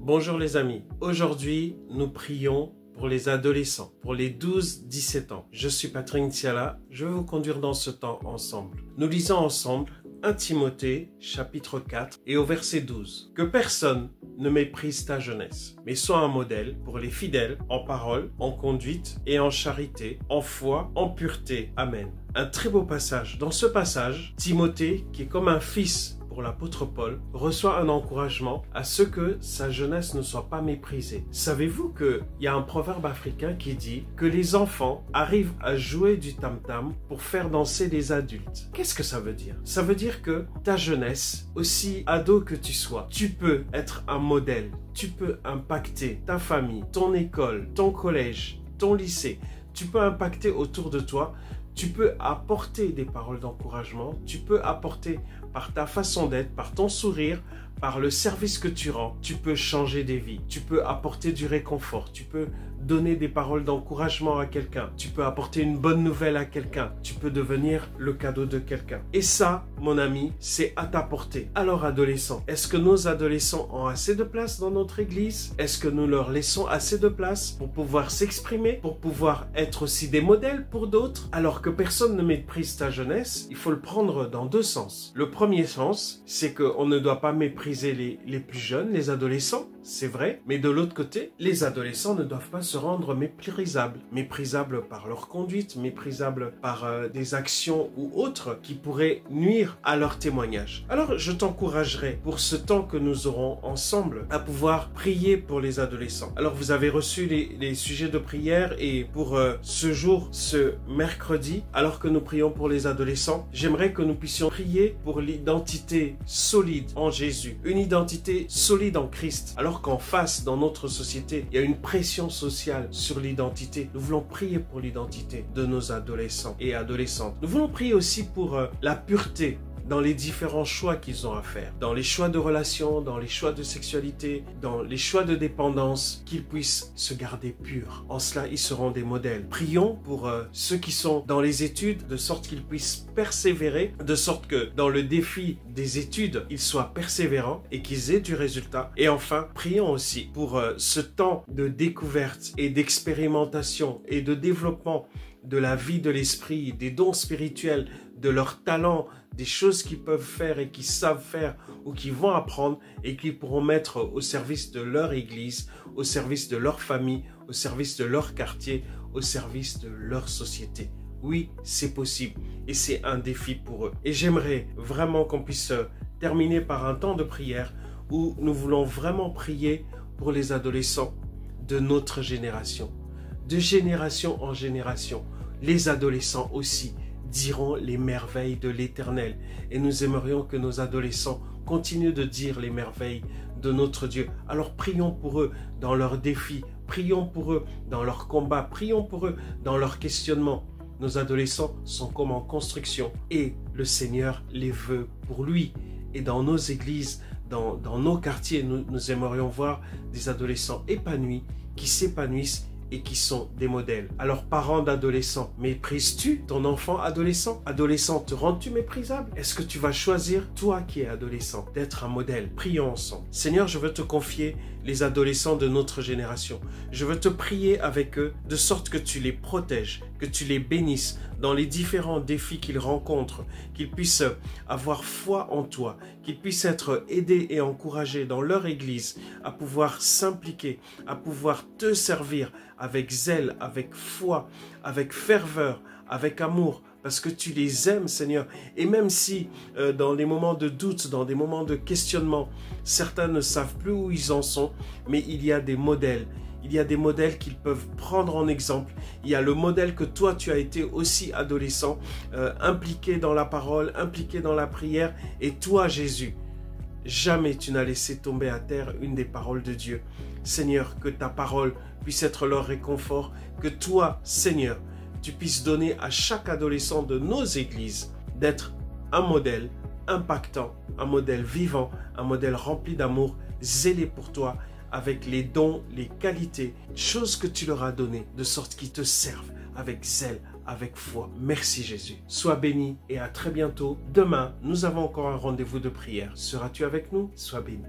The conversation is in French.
Bonjour les amis, aujourd'hui nous prions pour les adolescents, pour les 12-17 ans. Je suis Patrick Ntiala, je vais vous conduire dans ce temps ensemble. Nous lisons ensemble 1 Timothée chapitre 4 et au verset 12. Que personne ne méprise ta jeunesse, mais sois un modèle pour les fidèles en parole, en conduite et en charité, en foi, en pureté. Amen. Un très beau passage. Dans ce passage, Timothée, qui est comme un fils pour l'apôtre Paul, reçoit un encouragement à ce que sa jeunesse ne soit pas méprisée. Savez-vous qu'il y a un proverbe africain qui dit que les enfants arrivent à jouer du tam-tam pour faire danser les adultes? Qu'est-ce que ça veut dire? Ça veut dire que ta jeunesse, aussi ado que tu sois, tu peux être un modèle, tu peux impacter ta famille, ton école, ton collège, ton lycée, tu peux impacter autour de toi. Tu peux apporter des paroles d'encouragement, tu peux apporter par ta façon d'être, par ton sourire, par le service que tu rends, tu peux changer des vies, tu peux apporter du réconfort, tu peux donner des paroles d'encouragement à quelqu'un, tu peux apporter une bonne nouvelle à quelqu'un, tu peux devenir le cadeau de quelqu'un. Et ça, mon ami, c'est à ta portée. Alors adolescents, est-ce que nos adolescents ont assez de place dans notre église? Est-ce que nous leur laissons assez de place pour pouvoir s'exprimer, pour pouvoir être aussi des modèles pour d'autres? Alors que personne ne méprise ta jeunesse, il faut le prendre dans deux sens. Le premier sens, c'est qu'on ne doit pas mépriser les plus jeunes, les adolescents, c'est vrai, mais de l'autre côté, les adolescents ne doivent pas se rendre méprisables. Méprisables par leur conduite, méprisables par des actions ou autres qui pourraient nuire à leur témoignage. Alors, je t'encouragerai pour ce temps que nous aurons ensemble à pouvoir prier pour les adolescents. Alors, vous avez reçu les sujets de prière et pour ce jour, ce mercredi, alors que nous prions pour les adolescents, j'aimerais que nous puissions prier pour l'identité solide en Jésus, une identité solide en Christ. Alors qu'en face, dans notre société, il y a une pression sociale sur l'identité. Nous voulons prier pour l'identité de nos adolescents et adolescentes. Nous voulons prier aussi pour la pureté dans les différents choix qu'ils ont à faire, dans les choix de relations, dans les choix de sexualité, dans les choix de dépendance, qu'ils puissent se garder purs. En cela, ils seront des modèles. Prions pour ceux qui sont dans les études, de sorte qu'ils puissent persévérer, de sorte que dans le défi des études, ils soient persévérants et qu'ils aient du résultat. Et enfin, prions aussi pour ce temps de découverte et d'expérimentation et de développement de la vie de l'esprit, des dons spirituels, de leurs talents, des choses qu'ils peuvent faire et qu'ils savent faire ou qu'ils vont apprendre et qu'ils pourront mettre au service de leur église, au service de leur famille, au service de leur quartier, au service de leur société. Oui, c'est possible et c'est un défi pour eux. Et j'aimerais vraiment qu'on puisse terminer par un temps de prière où nous voulons vraiment prier pour les adolescents de notre génération. De génération en génération, les adolescents aussi diront les merveilles de l'Éternel. Et nous aimerions que nos adolescents continuent de dire les merveilles de notre Dieu. Alors prions pour eux dans leurs défis, prions pour eux dans leurs combats, prions pour eux dans leurs questionnements. Nos adolescents sont comme en construction et le Seigneur les veut pour lui. Et dans nos églises, dans nos quartiers, nous aimerions voir des adolescents épanouis qui s'épanouissent et qui sont des modèles. Alors, parents d'adolescents, méprises-tu ton enfant adolescent? Adolescent, te rends-tu méprisable? Est-ce que tu vas choisir, toi qui es adolescent, d'être un modèle? Prions ensemble. Seigneur, je veux te confier les adolescents de notre génération. Je veux te prier avec eux de sorte que tu les protèges, que tu les bénisses dans les différents défis qu'ils rencontrent, qu'ils puissent avoir foi en toi, qu'ils puissent être aidés et encouragés dans leur église à pouvoir s'impliquer, à pouvoir te servir avec zèle, avec foi, avec ferveur, avec amour, parce que tu les aimes, Seigneur. Et même si dans les moments de doute, dans des moments de questionnement, certains ne savent plus où ils en sont, mais il y a des modèles. Il y a des modèles qu'ils peuvent prendre en exemple. Il y a le modèle que toi, tu as été aussi adolescent, impliqué dans la parole, impliqué dans la prière. Et toi, Jésus, jamais tu n'as laissé tomber à terre une des paroles de Dieu. Seigneur, que ta parole puisse être leur réconfort. Que toi, Seigneur, tu puisses donner à chaque adolescent de nos églises d'être un modèle impactant, un modèle vivant, un modèle rempli d'amour, zélé pour toi, avec les dons, les qualités, choses que tu leur as données, de sorte qu'ils te servent avec zèle, avec foi. Merci Jésus. Sois béni et à très bientôt. Demain, nous avons encore un rendez-vous de prière. Seras-tu avec nous? Sois béni.